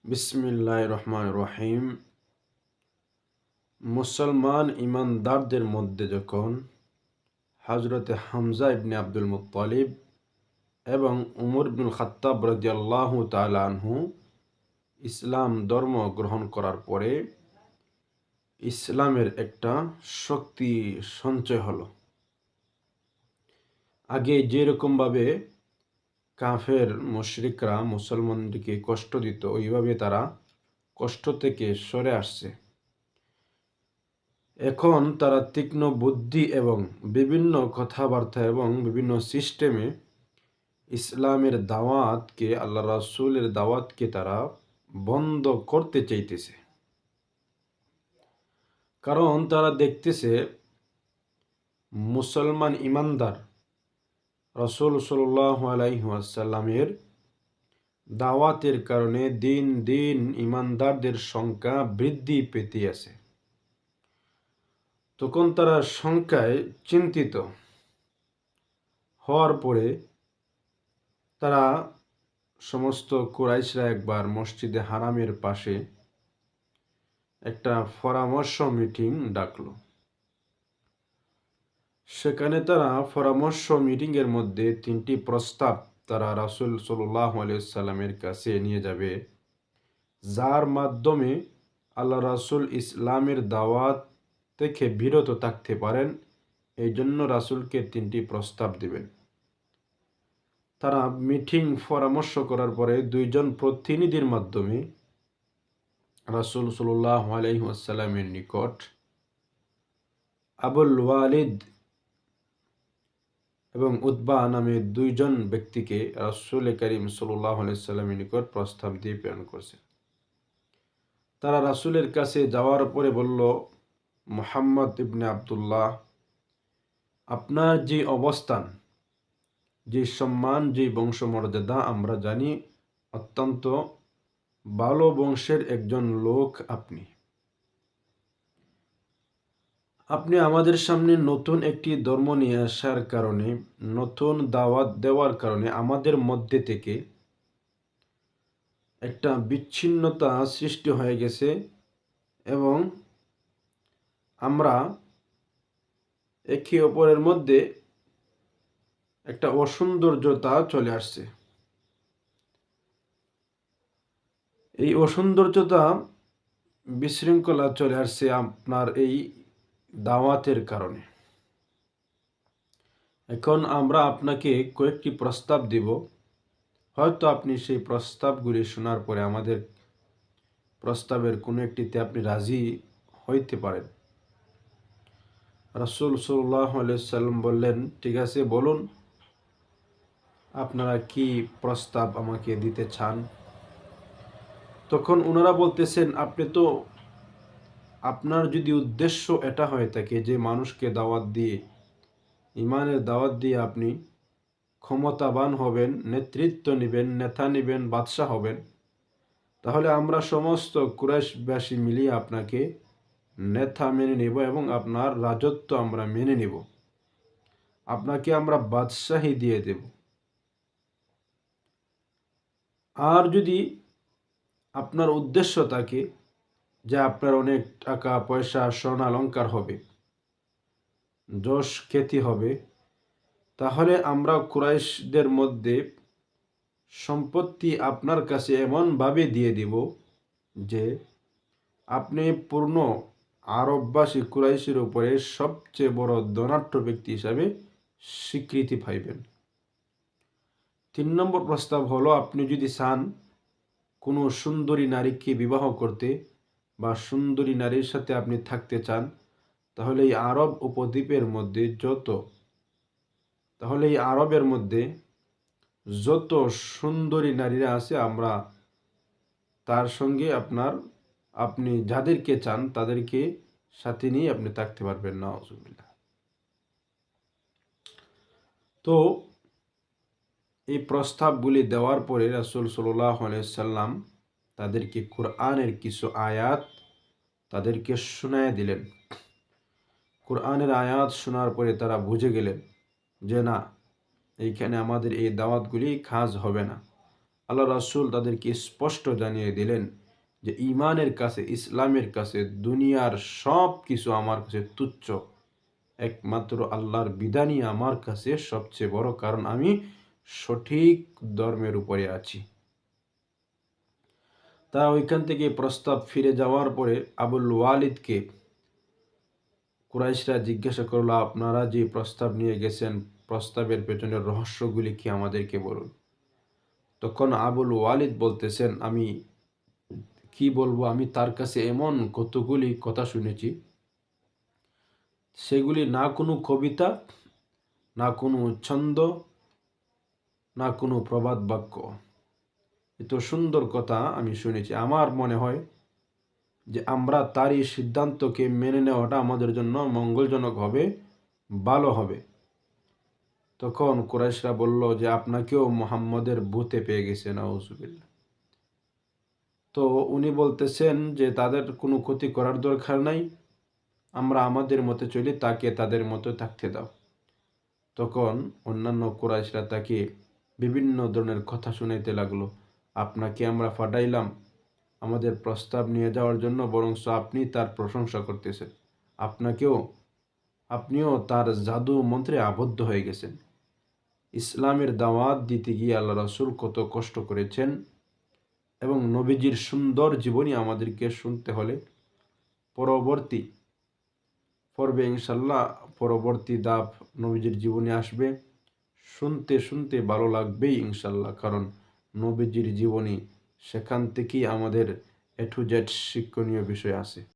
বিসমিল্লাহির রহমানির রহিম। মুসলমান ইমানদারদের মধ্যে যখন হযরতে হামজা ইবনে আব্দুল মুত্তালিব এবং উমর ইবনুল খাত্তাব রাদিয়াল্লাহু তাআলা আনহু ইসলাম ধর্ম গ্রহণ করার পরে ইসলামের একটা শক্তি সঞ্চয় হলো। আগে যেরকমভাবে কাফের মুশরিকরা মুসলমানদেরকে কষ্ট দিত, ওইভাবে তারা কষ্ট থেকে সরে আসছে। এখন তারা তীক্ষ্ণ বুদ্ধি এবং বিভিন্ন কথাবার্তা এবং বিভিন্ন সিস্টেমে ইসলামের দাওয়াতকে, আল্লাহ রাসূলের দাওয়াতকে তারা বন্ধ করতে চাইতেছে। কারণ তারা দেখতেছে মুসলমান ইমানদার রাসূল সাল্লাল্লাহু আলাইহি ওয়াসাল্লামের দাওয়াতের কারণে দিন দিন ইমানদারদের সংখ্যা বৃদ্ধি পেতে আছে। তখন তারা সংখ্যায় চিন্তিত হওয়ার পরে তারা সমস্ত কুরাইশরা একবার মসজিদে হারামের পাশে একটা পরামর্শ মিটিং ডাকলো। সেখানে তারা পরামর্শ মিটিংয়ের মধ্যে 3টি প্রস্তাব তারা রাসূল সাল্লাল্লাহু আলাইহি ওয়াসাল্লামের কাছে নিয়ে যাবে, যার মাধ্যমে আল্লাহ রাসূল ইসলামের দাওয়াত থেকে বিরত থাকতে পারেন। এই জন্য রাসূলকে 3টি প্রস্তাব দিবেন। তারা মিটিং পরামর্শ করার পরে 2জন প্রতিনিধির মাধ্যমে রাসূল সাল্লাল্লাহু আলাইহি ওয়াসাল্লামের নিকট আবুল ওয়ালিদ এবং উতবা নামে 2জন ব্যক্তিকে রাসূল করিম সাল্লাল্লাহু আলাইহি ওয়াসাল্লামের নিকট প্রস্তাব দিয়ে প্রেরণ করছে। তারা রাসূলের কাছে যাওয়ার পরে বলল, মুহাম্মদ ইবনে আব্দুল্লাহ, আপনার যে অবস্থান, যে সম্মান, যে বংশমর্যাদা আমরা জানি, অত্যন্ত ভালো বংশের একজন লোক আপনি। আপনি আমাদের সামনে নতুন একটি ধর্ম নিয়ে আসার কারণে, নতুন দাওয়াত দেওয়ার কারণে আমাদের মধ্যে থেকে একটা বিচ্ছিন্নতা সৃষ্টি হয়ে গেছে এবং আমরা একে অপরের মধ্যে একটা অসৌন্দর্যতা চলে আসছে। এই অসৌন্দর্যতা, বিশৃঙ্খলা চলে আসছে আপনার এই দাওয়াতের কারণে। এখন আমরা আপনাকে কয়েকটি প্রস্তাব দিব, হয়তো আপনি সেই প্রস্তাবগুলি শোনার পরে আমাদের প্রস্তাবের কোনো একটিতে আপনি রাজি হইতে পারেন। রাসূল সাল্লাল্লাহু আলাইহি ওয়াসাল্লাম বললেন, ঠিক আছে, বলুন আপনারা কি প্রস্তাব আমাকে দিতে চান। তখন ওনারা বলতেছেন, আপনার যদি উদ্দেশ্য এটা হয়ে থাকে যে মানুষকে দাওয়াত দিয়ে, ইমানের দাওয়াত দিয়ে আপনি ক্ষমতাবান হবেন, নেতৃত্ব নেবেন, নেতা নেবেন, বাদশাহ হবেন, তাহলে আমরা সমস্ত কুরাইশবাসী মিলিয়ে আপনাকে নেতা মেনে নেব এবং আপনার রাজত্ব আমরা মেনে নেব, আপনাকে আমরা বাদশাহী দিয়ে দেব। আর যদি আপনার উদ্দেশ্য থাকে যে আপনার অনেক টাকা পয়সা স্বর্ণ অলংকার হবে, যশ খ্যাতি হবে, তাহলে আমরা কুরাইশদের মধ্যে সম্পত্তি আপনার কাছে এমনভাবে দিয়ে দিব যে আপনি পূর্ণ আরববাসী কুরাইশের উপরে সবচেয়ে বড় ধনাঢ্য ব্যক্তি হিসাবে স্বীকৃতি পাইবেন। 3 নম্বর প্রস্তাব হলো, আপনি যদি চান কোনো সুন্দরী নারীকে বিবাহ করতে বা সুন্দরী নারীর সাথে আপনি থাকতে চান, তাহলে এই আরবের মধ্যে যত সুন্দরী নারীরা আছে, আমরা তার সঙ্গে আপনি যাদেরকে চান তাদেরকে সাথে নিয়ে আপনি থাকতে পারবেন। নাউজুবিল্লাহ। তো এই প্রস্তাবগুলি দেওয়ার পরে রাসূল সাল্লাল্লাহু আলাইহি সাল্লাম তাদেরকে কোরআনের কিছু আয়াত তাদেরকে শুনাইয়া দিলেন। কোরআনের আয়াত শোনার পরে তারা বুঝে গেলেন যে না, এইখানে আমাদের এই দাওয়াতগুলি কাজ হবে না। আল্লাহ রাসূল তাদেরকে স্পষ্ট জানিয়ে দিলেন যে ঈমানের কাছে, ইসলামের কাছে দুনিয়ার সব কিছু আমার কাছে তুচ্ছ। একমাত্র আল্লাহর বিধানই আমার কাছে সবচেয়ে বড়, কারণ আমি সঠিক ধর্মের উপরে আছি। তারা ওইখান থেকে প্রস্তাব ফিরে যাওয়ার পরে আবুল ওয়ালিদকে কুরাইশরা জিজ্ঞাসা করলো, আপনারা যে প্রস্তাব নিয়ে গেছেন, প্রস্তাবের পেছনের রহস্যগুলি কি আমাদেরকে বলুন। তখন আবুল ওয়ালিদ বলতেছেন, আমি কি বলবো, আমি তার কাছে এমন কতগুলি কথা শুনেছি, সেগুলি না কোনো কবিতা, না কোনো ছন্দ, না কোনো প্রবাদ বাক্য। এত সুন্দর কথা আমি শুনেছি, আমার মনে হয় যে আমরা তারই সিদ্ধান্তকে মেনে নেওয়াটা আমাদের জন্য মঙ্গলজনক হবে, ভালো হবে। তখন কুরাইশরা বলল যে আপনাকেও মুহাম্মদের ভূতে পেয়ে গেছে, নাউজুবিল্লাহ। তো উনি বলতেছেন যে তাদের কোনো ক্ষতি করার দরকার নাই, আমরা আমাদের মতো চলি, তাকে তাদের মতো থাকতে দাও। তখন অন্যান্য কুরাইশরা তাকে বিভিন্ন ধরনের কথা শুনাইতে লাগলো, আপনাকে আমরা ফাটাইলাম আমাদের প্রস্তাব নিয়ে যাওয়ার জন্য, বরং আপনি তার প্রশংসা করতেছেন, আপনিও তার জাদু মন্ত্রে আবদ্ধ হয়ে গেছেন। ইসলামের দাওয়াত দিতে গিয়ে আল্লাহ রাসূল কত কষ্ট করেছেন, এবং নবীজির সুন্দর জীবনী আমাদেরকে শুনতে হলে পরবর্তী পর্বে ইনশাল্লাহ পরবর্তী ধাপ নবীজির জীবনী আসবে, শুনতে শুনতে ভালো লাগবেই ইনশাল্লাহ, কারণ নবীজির জীবনী, সেখান থেকেই আমাদের A to Z শিক্ষণীয় বিষয় আছে।